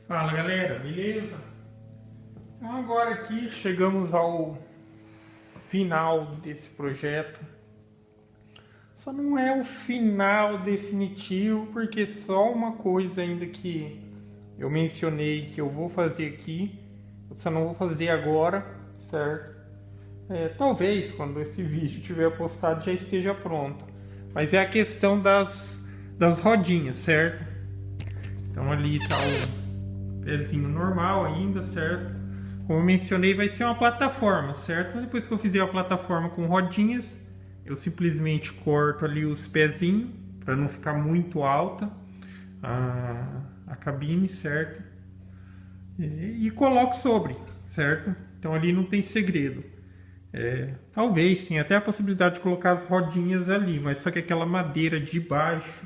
Fala galera, beleza? Então agora aqui chegamos ao final desse projeto. Só não é o final definitivo, porque só uma coisa ainda que eu mencionei que eu vou fazer aqui, eu só não vou fazer agora, certo? Talvez quando esse vídeo tiver postado já esteja pronto. Mas é a questão das rodinhas, certo? Então ali está o pezinho normal ainda, certo? Como eu mencionei, vai ser uma plataforma, certo? Depois que eu fizer a plataforma com rodinhas, eu simplesmente corto ali os pezinhos para não ficar muito alta a cabine, certo? E coloco sobre, certo? Então ali não tem segredo. Talvez tenha até a possibilidade de colocar as rodinhas ali, mas só que aquela madeira de baixo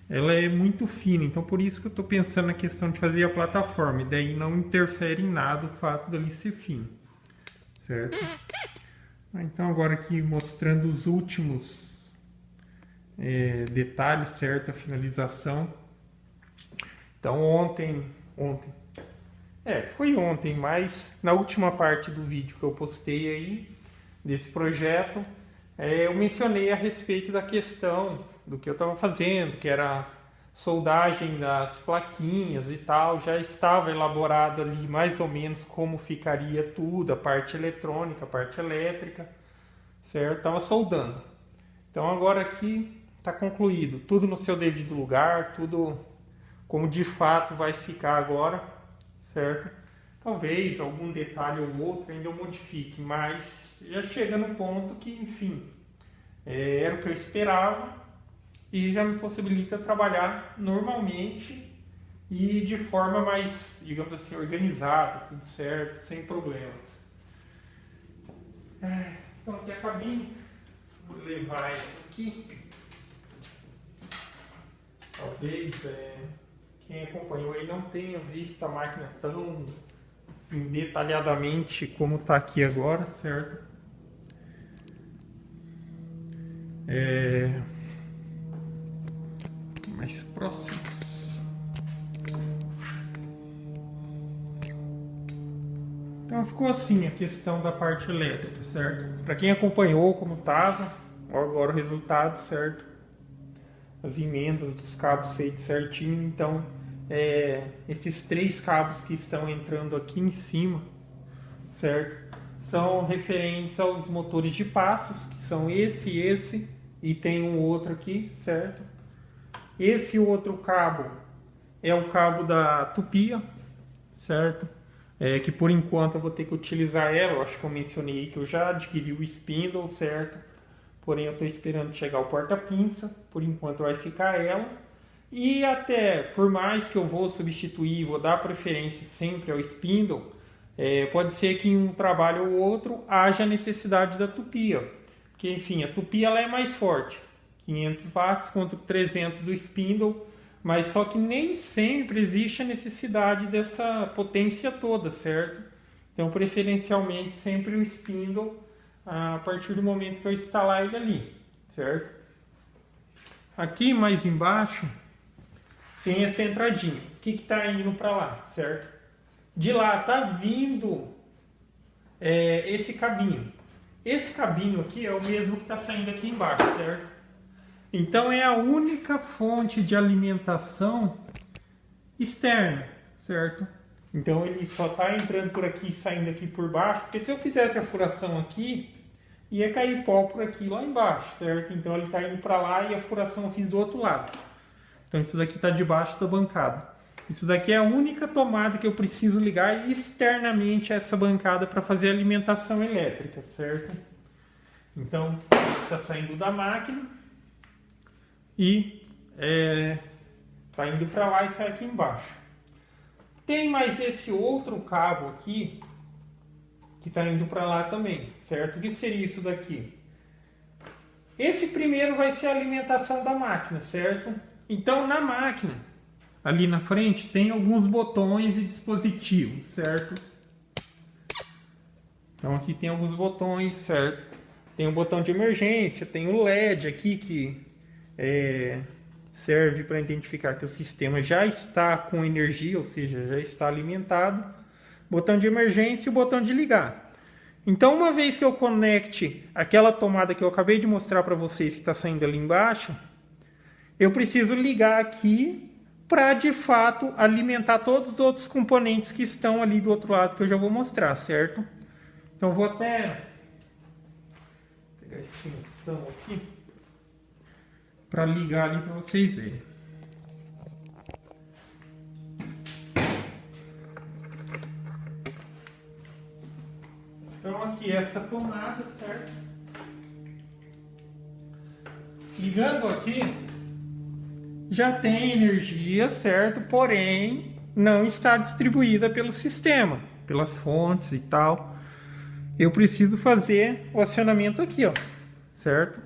ela é muito fina, então por isso que eu estou pensando na questão de fazer a plataforma, e daí não interfere em nada o fato dele ser fino, certo? Então agora aqui mostrando os últimos detalhes, certo? A finalização. Então foi ontem, mas na última parte do vídeo que eu postei aí, desse projeto, eu mencionei a respeito da questão do que eu estava fazendo, que era a soldagem das plaquinhas e tal. Já estava elaborado ali mais ou menos como ficaria tudo, a parte eletrônica, a parte elétrica, certo? Estava soldando. Então agora aqui está concluído, tudo no seu devido lugar, tudo como de fato vai ficar agora, certo? Talvez algum detalhe ou outro ainda eu modifique, mas já chega no ponto que, enfim, era o que eu esperava e já me possibilita trabalhar normalmente e de forma mais, digamos assim, organizada, tudo certo, sem problemas. Então aqui a cabine, vou levar ela aqui. Talvez quem acompanhou aí não tenha visto a máquina tão assim, detalhadamente como está aqui agora, certo? Mais próximos. Então ficou assim a questão da parte elétrica, certo? Para quem acompanhou como estava, agora o resultado, certo? As emendas dos cabos feitos certinho. Então esses 3 cabos que estão entrando aqui em cima, certo? São referentes aos motores de passos, que são esse e tem um outro aqui, certo? Esse outro cabo é o cabo da tupia, certo? Que por enquanto eu vou ter que utilizar ela. Eu acho que eu mencionei que eu já adquiri o spindle, certo? Porém eu estou esperando chegar o porta-pinça. Por enquanto vai ficar ela. E até, por mais que eu vou substituir, vou dar preferência sempre ao spindle, pode ser que em um trabalho ou outro haja necessidade da tupia. Porque, enfim, a tupia ela é mais forte. 500 watts contra 300 do spindle, mas só que nem sempre existe a necessidade dessa potência toda, certo? Então, preferencialmente, sempre o spindle a partir do momento que eu instalar ele ali, certo? Aqui mais embaixo tem essa entradinha. O que está indo para lá, certo? De lá está vindo esse cabinho. Esse cabinho aqui é o mesmo que está saindo aqui embaixo, certo? Então é a única fonte de alimentação externa, certo? Então ele só está entrando por aqui e saindo aqui por baixo, porque se eu fizesse a furação aqui, ia cair pó por aqui lá embaixo, certo? Então ele está indo para lá e a furação eu fiz do outro lado. Então isso daqui está debaixo da bancada. Isso daqui é a única tomada que eu preciso ligar externamente a essa bancada para fazer a alimentação elétrica, certo? Então está saindo da máquina e está indo para lá e sai aqui embaixo. Tem mais esse outro cabo aqui que está indo para lá também, certo? O que seria isso daqui? Esse primeiro vai ser a alimentação da máquina, certo? Então na máquina, ali na frente, tem alguns botões e dispositivos, certo? Então aqui tem alguns botões, certo? Tem um botão de emergência, tem o LED aqui que serve para identificar que o sistema já está com energia, ou seja, já está alimentado. Botão de emergência e o botão de ligar. Então, uma vez que eu conecte aquela tomada que eu acabei de mostrar para vocês que está saindo ali embaixo, eu preciso ligar aqui para, de fato, alimentar todos os outros componentes que estão ali do outro lado que eu já vou mostrar, certo? Então, eu vou até pegar a extensão aqui para ligar ali para vocês verem. Então aqui essa tomada, certo? Ligando aqui, já tem energia, certo? Porém, não está distribuída pelo sistema, pelas fontes e tal. Eu preciso fazer o acionamento aqui, ó, certo?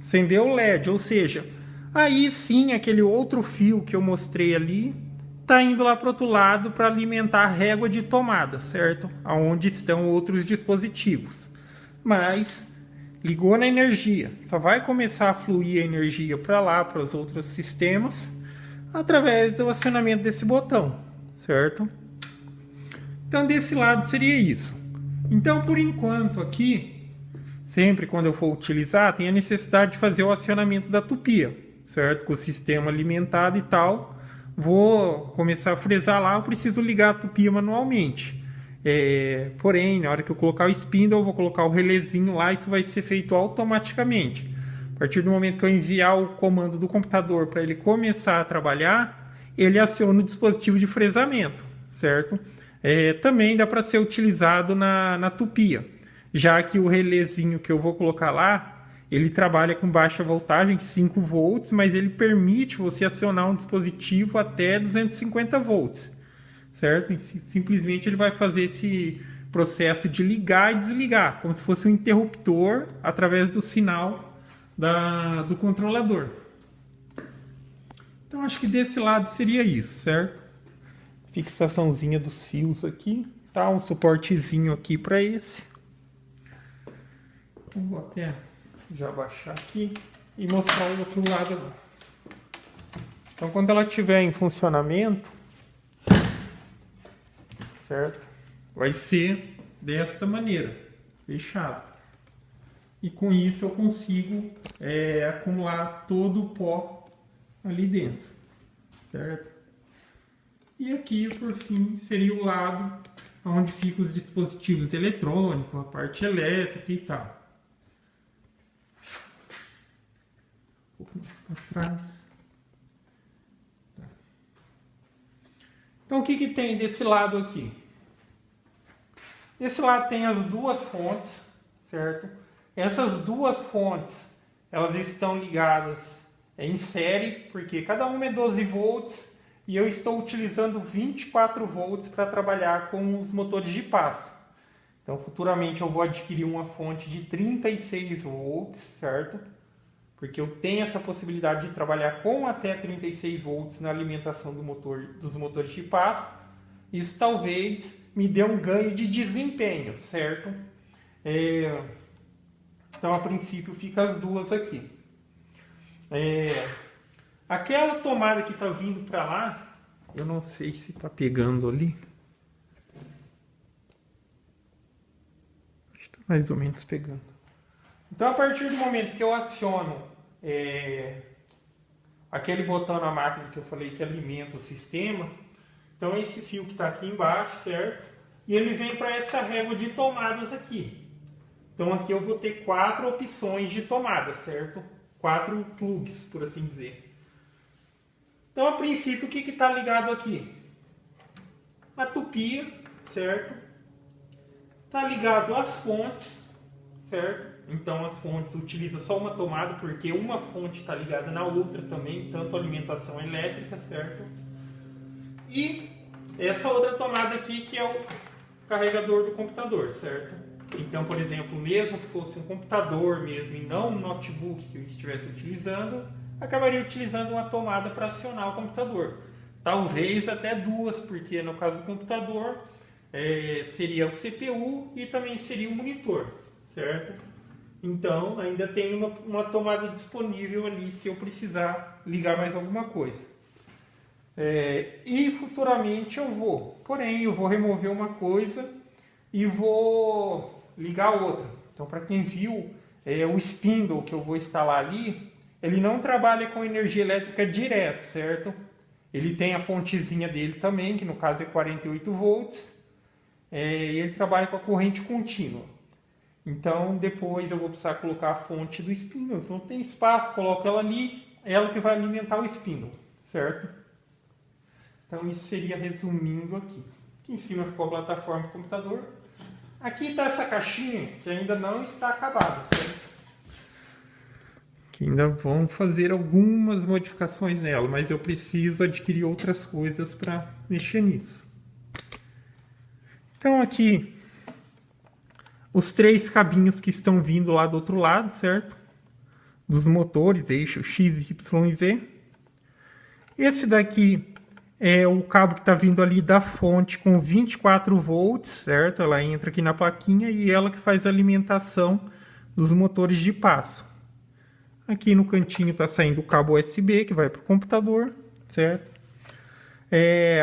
Acender o LED, ou seja, aí sim aquele outro fio que eu mostrei ali está indo lá para o outro lado para alimentar a régua de tomada, certo? Aonde estão outros dispositivos. Mas ligou na energia, só vai começar a fluir a energia para lá, para os outros sistemas, através do acionamento desse botão, certo? Então desse lado seria isso. Então por enquanto aqui, sempre quando eu for utilizar, tem a necessidade de fazer o acionamento da tupia, certo? Com o sistema alimentado e tal. Vou começar a fresar lá, eu preciso ligar a tupia manualmente. Porém, na hora que eu colocar o spindle, eu vou colocar o relézinho lá, isso vai ser feito automaticamente. A partir do momento que eu enviar o comando do computador para ele começar a trabalhar, ele aciona o dispositivo de fresamento, certo? Também dá para ser utilizado na tupia, já que o relézinho que eu vou colocar lá, ele trabalha com baixa voltagem, 5 volts, mas ele permite você acionar um dispositivo até 250 volts, certo? E simplesmente ele vai fazer esse processo de ligar e desligar, como se fosse um interruptor através do sinal do controlador. Então acho que desse lado seria isso, certo? Fixaçãozinha dos fios aqui, tá? Um suportezinho aqui para esse. Vou até já baixar aqui e mostrar o outro lado agora. Então quando ela estiver em funcionamento, certo? Vai ser desta maneira, fechado. E com isso eu consigo acumular todo o pó ali dentro, certo? E aqui, por fim, seria o lado onde ficam os dispositivos eletrônicos, a parte elétrica e tal. Um pouco mais para trás. Tá. Então, o que tem desse lado aqui? Desse lado tem as duas fontes, certo? Essas duas fontes, elas estão ligadas em série, porque cada uma é 12 volts e eu estou utilizando 24 volts para trabalhar com os motores de passo. Então, futuramente eu vou adquirir uma fonte de 36 volts, certo? Porque eu tenho essa possibilidade de trabalhar com até 36 volts na alimentação dos motores de passo. Isso talvez me dê um ganho de desempenho, certo? Então, a princípio, fica as duas aqui. Aquela tomada que está vindo para lá, eu não sei se está pegando ali. Está mais ou menos pegando. Então, a partir do momento que eu aciono aquele botão na máquina que eu falei que alimenta o sistema, então esse fio que está aqui embaixo, certo? E ele vem para essa régua de tomadas aqui. Então aqui eu vou ter 4 opções de tomada, certo? 4 plugs, por assim dizer. Então, a princípio, o que está ligado aqui? A tupia, certo? Está ligado às fontes, certo? Então, as fontes utilizam só uma tomada, porque uma fonte está ligada na outra também, tanto alimentação elétrica, certo? E essa outra tomada aqui, que é o carregador do computador, certo? Então, por exemplo, mesmo que fosse um computador mesmo e não um notebook que eu estivesse utilizando, acabaria utilizando uma tomada para acionar o computador. Talvez até duas, porque no caso do computador seria o CPU e também seria o monitor, certo? Então ainda tem uma tomada disponível ali se eu precisar ligar mais alguma coisa. E futuramente porém eu vou remover uma coisa e vou ligar outra. Então, para quem viu, o spindle que eu vou instalar ali, ele não trabalha com energia elétrica direto, certo? Ele tem a fontezinha dele também, que no caso é 48 volts, e ele trabalha com a corrente contínua. Então, depois eu vou precisar colocar a fonte do spindle. Então, tem espaço, coloco ela ali, ela que vai alimentar o spindle, certo? Então, isso seria resumindo aqui. Aqui em cima ficou a plataforma do computador. Aqui está essa caixinha que ainda não está acabada, certo? Que ainda vão fazer algumas modificações nela, mas eu preciso adquirir outras coisas para mexer nisso. Então aqui, os 3 cabinhos que estão vindo lá do outro lado, certo? Dos motores, eixo X, Y e Z. Esse daqui é o cabo que está vindo ali da fonte com 24 volts, certo? Ela entra aqui na plaquinha e ela que faz a alimentação dos motores de passo. Aqui no cantinho está saindo o cabo USB que vai para o computador, certo?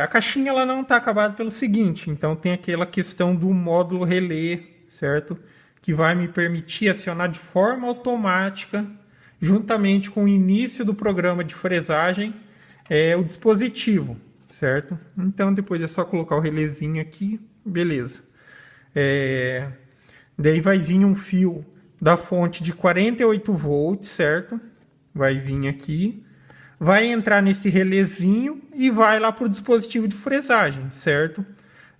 A caixinha ela não está acabada pelo seguinte, então tem aquela questão do módulo relé, certo? Que vai me permitir acionar de forma automática, juntamente com o início do programa de fresagem, o dispositivo, certo? Então depois é só colocar o relézinho aqui, beleza. Daí vai vir um fio da fonte de 48 volts, certo? Vai vir aqui, vai entrar nesse relézinho e vai lá para o dispositivo de fresagem, certo?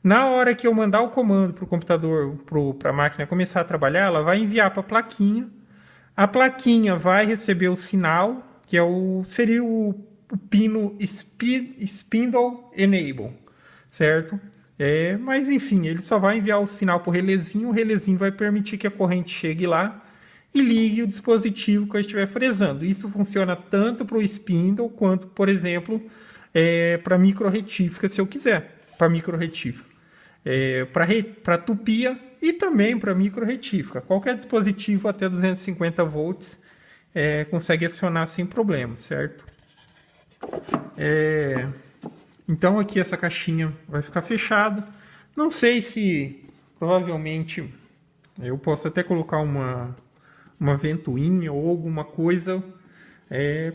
Na hora que eu mandar o comando para o computador, para a máquina começar a trabalhar, ela vai enviar para a plaquinha. A plaquinha vai receber o sinal, que seria o pino Spindle Enable, certo? Mas enfim, ele só vai enviar o sinal para o relézinho vai permitir que a corrente chegue lá e ligue o dispositivo que eu estiver fresando. Isso funciona tanto para o spindle quanto, por exemplo, para micro retífica, se eu quiser, para micro retífica, para tupia e também para micro retífica. Qualquer dispositivo até 250 volts consegue acionar sem problema, certo? Então aqui essa caixinha vai ficar fechada. Não sei se provavelmente eu posso até colocar uma ventoinha ou alguma coisa,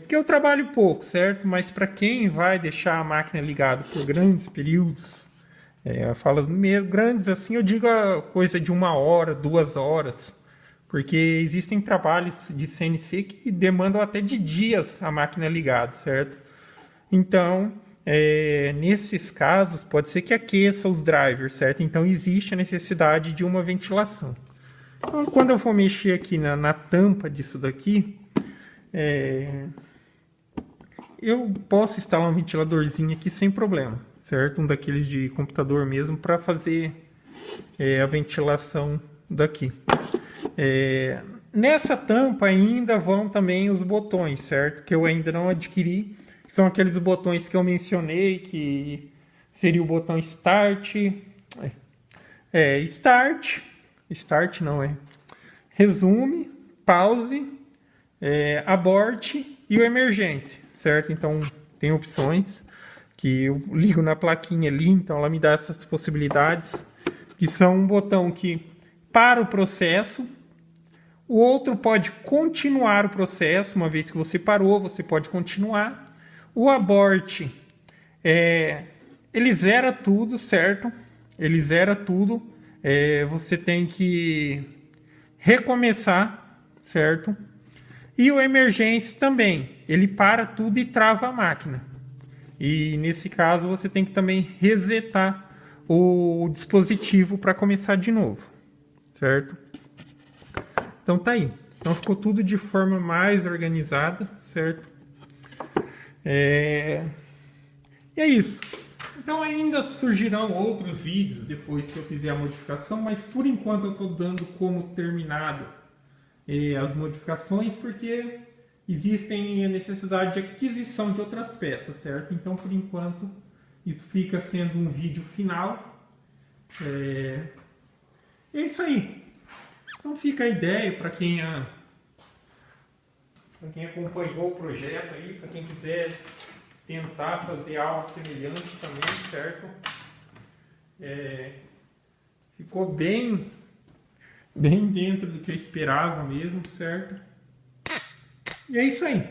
porque eu trabalho pouco, certo? Mas para quem vai deixar a máquina ligada por grandes períodos, eu falo meio grandes assim, eu digo a coisa de 1 hora, 2 horas, porque existem trabalhos de CNC que demandam até de dias a máquina ligada, certo? Então, nesses casos, pode ser que aqueça os drivers, certo? Então, existe a necessidade de uma ventilação. Então, quando eu for mexer aqui na tampa disso daqui, eu posso instalar um ventiladorzinho aqui sem problema, certo? Um daqueles de computador mesmo, para fazer a ventilação daqui. Nessa tampa ainda vão também os botões, certo? Que eu ainda não adquiri. São aqueles botões que eu mencionei, que seria o botão Start, Start não Resume, Pause, Abort e o Emergência, certo? Então tem opções que eu ligo na plaquinha ali, então ela me dá essas possibilidades, que são um botão que para o processo, o outro pode continuar o processo, uma vez que você parou, você pode continuar. O abort, ele zera tudo, certo? Ele zera tudo. Você tem que recomeçar, certo? E o emergência também. Ele para tudo e trava a máquina. E nesse caso você tem que também resetar o dispositivo para começar de novo, certo? Então tá aí. Então ficou tudo de forma mais organizada, certo? E é isso. Então ainda surgirão outros vídeos depois que eu fizer a modificação, mas por enquanto eu estou dando como terminado as modificações, porque existem a necessidade de aquisição de outras peças, certo? Então por enquanto isso fica sendo um vídeo final. É isso aí. Então fica a ideia para quem acompanhou o projeto aí, para quem quiser tentar fazer algo semelhante também, certo? Ficou bem dentro do que eu esperava mesmo, certo? E é isso aí.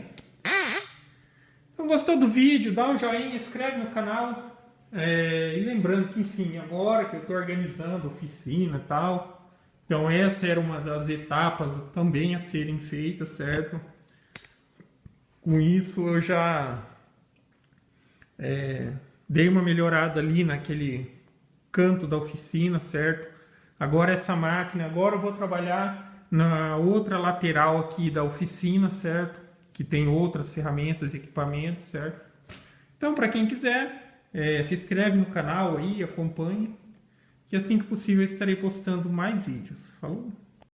Então, gostou do vídeo? Dá um joinha, inscreve no canal. E lembrando que, enfim, agora que eu estou organizando a oficina e tal, então essa era uma das etapas também a serem feitas, certo? Com isso eu já dei uma melhorada ali naquele canto da oficina, certo? Agora essa máquina, agora eu vou trabalhar na outra lateral aqui da oficina, certo? Que tem outras ferramentas e equipamentos, certo? Então, para quem quiser, se inscreve no canal aí, acompanhe, que assim que possível eu estarei postando mais vídeos. Falou?